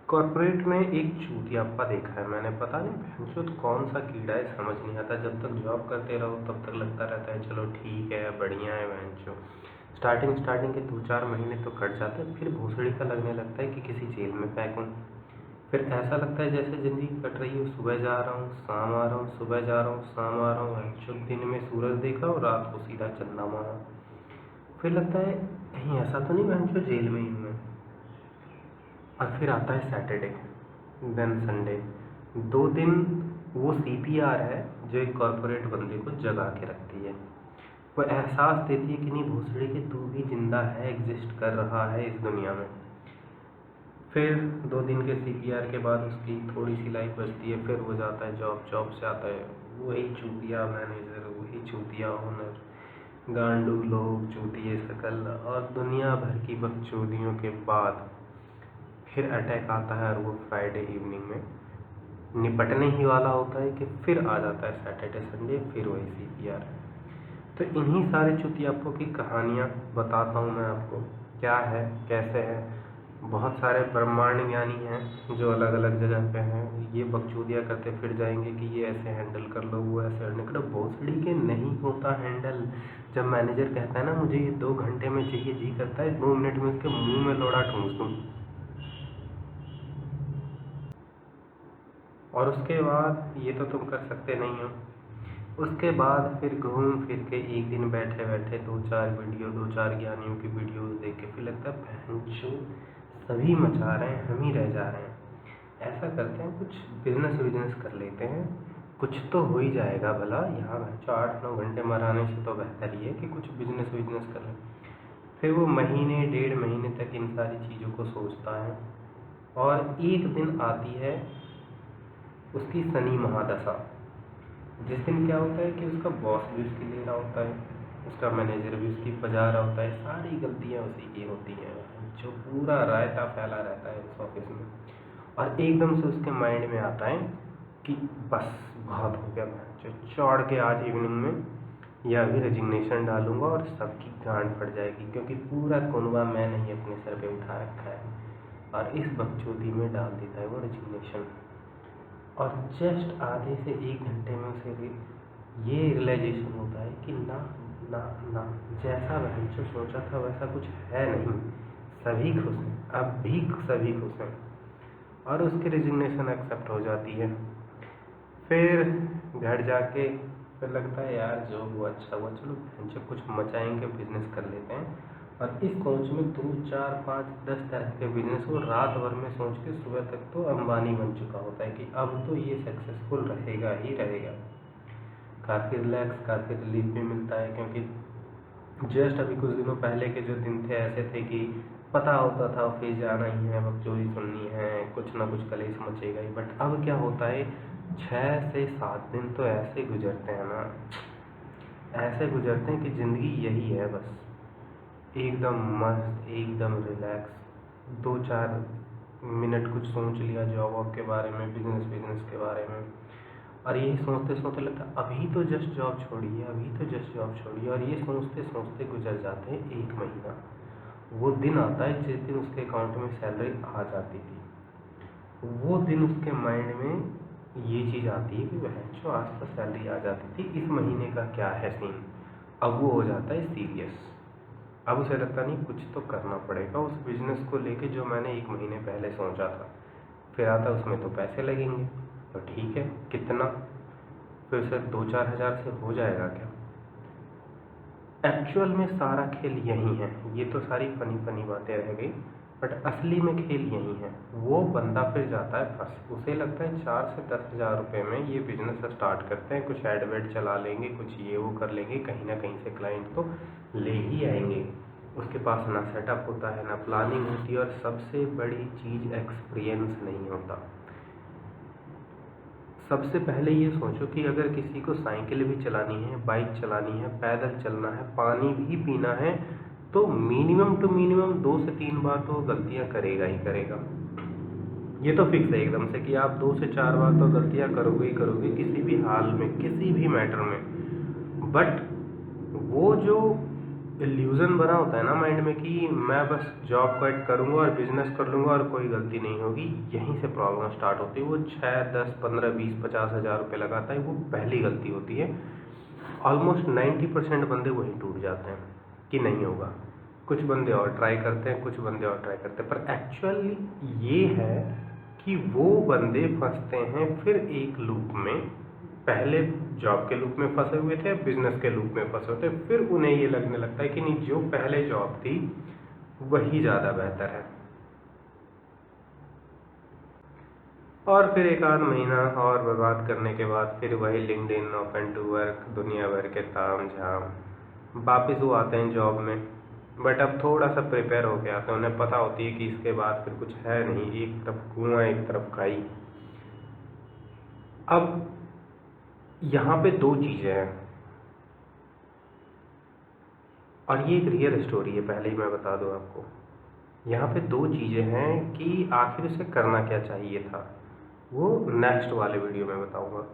Corporate में एक चूतियाप्पा देखा है मैंने। पता नहीं भैंचोद कौन सा कीड़ा है, समझ नहीं आता। जब तक जॉब करते रहो तब तक लगता रहता है चलो ठीक है, बढ़िया है। भैंचो स्टार्टिंग के 2-4 महीने तो कट जाते हैं, फिर भोसड़ी का लगने लगता है कि किसी जेल में पैक हूँ। फिर ऐसा लगता है जैसे ज़िंदगी कट रही हो, सुबह जा रहा हूँ शाम आ रहा हूँ, सुबह जा रहा हूँ शाम आ रहा हूँ। भैंचोद दिन में सूरज देखा और रात को सीधा चंदा मारा। फिर लगता है कहीं ऐसा तो नहीं भैंचो जेल में ही हूँ मैं। और फिर आता है सैटरडे, देन संडे। 2 दिन वो CPR है जो एक कॉर्पोरेट बंदे को जगा के रखती है। वो एहसास देती है कि नहीं भोसड़ी के तू भी जिंदा है, एग्जिस्ट कर रहा है इस दुनिया में। फिर 2 दिन के CPR के बाद उसकी थोड़ी सी लाइफ बचती है, फिर वो जाता है जॉब से आता है वही चूतिया मैनेजर, वही चूतिया ओनर, गांडू लोग, चूतिए शकल और दुनिया भर की बकचोदियों के बाद फिर अटैक आता है। और वो फ्राइडे इवनिंग में निपटने ही वाला होता है कि फिर आ जाता है सैटरडे संडे, फिर वही CPR। तो इन्हीं सारे चुतियाप्पों की कहानियाँ बताता हूँ मैं आपको, क्या है कैसे है। बहुत सारे ब्रह्मांड ज्ञानी हैं जो अलग अलग जगह पे हैं, ये बकचोदियाँ करते फिर जाएंगे कि ये ऐसे हैंडल कर लो, वो ऐसे हैंडल करो। भोसड़ी के नहीं होता हैंडल। जब मैनेजर कहता है ना मुझे ये 2 घंटे में चाहिए, जी करता है 2 मिनट में उसके मुंह में लोड़ा ठूंस दूँ। और उसके बाद ये तो तुम कर सकते नहीं हो। उसके बाद फिर घूम फिर के एक दिन बैठे बैठे 2-4 ज्ञानियों की वीडियोस देख के फिर लगता है भैंचो सभी मचा रहे हैं, हम ही रह जा रहे हैं। ऐसा करते हैं कुछ बिजनेस कर लेते हैं, कुछ तो हो ही जाएगा भला। यहाँ भैंचो 8-9 घंटे मराने से तो बेहतर ही है कि कुछ बिजनेस कर लें। फिर वो महीने 1.5 महीने तक इन सारी चीज़ों को सोचता है। और एक दिन आती है उसकी शनि महादशा। जिस दिन क्या होता है कि उसका बॉस भी उसकी ले रहा होता है, उसका मैनेजर भी उसकी बजा रहा होता है, सारी गलतियां उसी की होती हैं, जो पूरा रायता फैला रहता है उस ऑफिस में। और एकदम से उसके माइंड में आता है कि बस बहुत हो गया, जो चौड़ के आज इवनिंग में या अभी रेजिग्नेशन डालूंगा और सबकी गांड फट जाएगी, क्योंकि पूरा कुनबा मैंने ही अपने सर पे उठा रखा है। और इस बकचोदी में डाल देता है वो रेजिग्नेशन। और जस्ट आधे से 1 घंटे में उसे ये रियलाइजेशन होता है कि ना ना ना, जैसा भैंचो सोचा था वैसा कुछ है नहीं। सभी खुश हैं, अब भी सभी खुश हैं। और उसकी रेजिग्नेशन एक्सेप्ट हो जाती है। फिर घर जाके फिर लगता है यार जो हुआ अच्छा हुआ, चलो भैंचो कुछ मचाएंगे, बिजनेस कर लेते हैं। और इस सोच में 2-4-5-10 तरह के बिजनेस वो रात भर में सोच के सुबह तक तो अंबानी बन चुका होता है कि अब तो ये सक्सेसफुल रहेगा ही रहेगा। काफ़ी रिलैक्स, काफ़ी रिलीफ भी मिलता है, क्योंकि जस्ट अभी कुछ दिनों पहले के जो दिन थे ऐसे थे कि पता होता था ऑफिस जाना ही है, बकचोदी सुननी है, कुछ ना कुछ कलेश मचेगा ही। बट अब क्या होता है 6 से 7 दिन तो ऐसे गुजरते हैं ना, ऐसे गुजरते हैं कि ज़िंदगी यही है बस, एकदम मस्त, एकदम रिलैक्स। 2-4 मिनट कुछ सोच लिया जॉब वॉब के बारे में, बिजनेस के बारे में, और यही सोचते सोचते लगता अभी तो जस्ट जॉब छोड़ी है, अभी तो जस्ट जॉब छोड़ी है। और ये सोचते सोचते गुजर जाते हैं 1 महीना। वो दिन आता है जिस दिन उसके अकाउंट में सैलरी आ जाती थी। वो दिन उसके माइंड में ये चीज़ आती है कि बहनचोद आज तो सैलरी आ जाती थी, इस महीने का क्या है सीन। अब वो हो जाता है सीरियस। अब उसे लगता नहीं कुछ तो करना पड़ेगा उस बिजनेस को लेके जो मैंने 1 महीने पहले सोचा था। फिर आता उसमें तो पैसे लगेंगे, तो ठीक है कितना, फिर सर 2-4 हज़ार से हो जाएगा क्या। एक्चुअल में सारा खेल यही है। ये तो सारी फनी बातें रह गई, बट असली में खेल यही है। वो बंदा फिर जाता है फंस, उसे लगता है 4 से 10 हज़ार रुपये में ये बिजनेस स्टार्ट करते हैं, कुछ एड वेड चला लेंगे, कुछ ये वो कर लेंगे, कहीं ना कहीं से क्लाइंट तो ले ही आएंगे। उसके पास ना सेटअप होता है, ना प्लानिंग होती है, और सबसे बड़ी चीज़ एक्सपीरियंस नहीं होता। सबसे पहले ये सोचो कि अगर किसी को साइकिल भी चलानी है, बाइक चलानी है, पैदल चलना है, पानी भी पीना है, तो मिनिमम टू मिनिमम 2 से 3 बार तो गलतियां करेगा ही करेगा। ये तो फिक्स है एकदम से कि आप 2 से 4 बार तो गलतियां करोगे ही करोगे किसी भी हाल में, किसी भी मैटर में। बट वो जो इल्यूज़न बना होता है ना माइंड में कि मैं बस जॉब क्विट करूँगा और बिजनेस कर लूँगा और कोई गलती नहीं होगी, यहीं से प्रॉब्लम स्टार्ट होती है। वो 6, 10, 15, 20, 50 हज़ार रुपये लगाता है, वो पहली गलती होती है। ऑलमोस्ट 90% बंदे वहीं टूट जाते हैं कि नहीं होगा। कुछ बंदे और ट्राई करते हैं, कुछ बंदे और ट्राई करते हैं, पर एक्चुअली ये है कि वो बंदे फंसते हैं फिर एक लूप में। पहले जॉब के लूप में फंसे हुए थे, बिजनेस के लूप में फंसे होते, फिर उन्हें ये लगने लगता है कि नहीं, जो पहले जॉब थी वही ज़्यादा बेहतर है। और फिर एक आध महीना और बर्बाद करने के बाद फिर वही लिंक्डइन, ओपन टू वर्क, दुनिया भर के ताम झाम, वापस वो आते हैं जॉब में। बट अब थोड़ा सा प्रिपेयर हो गया, तो उन्हें पता होती है कि इसके बाद फिर कुछ है नहीं, एक तरफ कुआं एक तरफ खाई। अब यहाँ पे दो चीज़ें हैं, और ये एक रियल स्टोरी है, पहले ही मैं बता दूँ आपको। यहाँ पे दो चीज़ें हैं कि आखिर उसे करना क्या चाहिए था, वो नेक्स्ट वाले वीडियो में बताऊँगा।